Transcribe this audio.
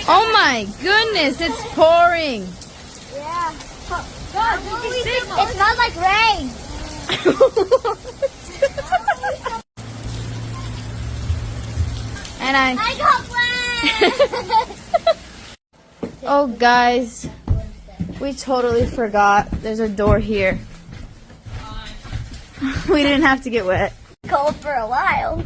Oh my goodness, it's pouring. Yeah. God, it smells like rain. And I got wet. Oh guys, we totally forgot. There's a door here. We didn't have to get wet. Cold for a while.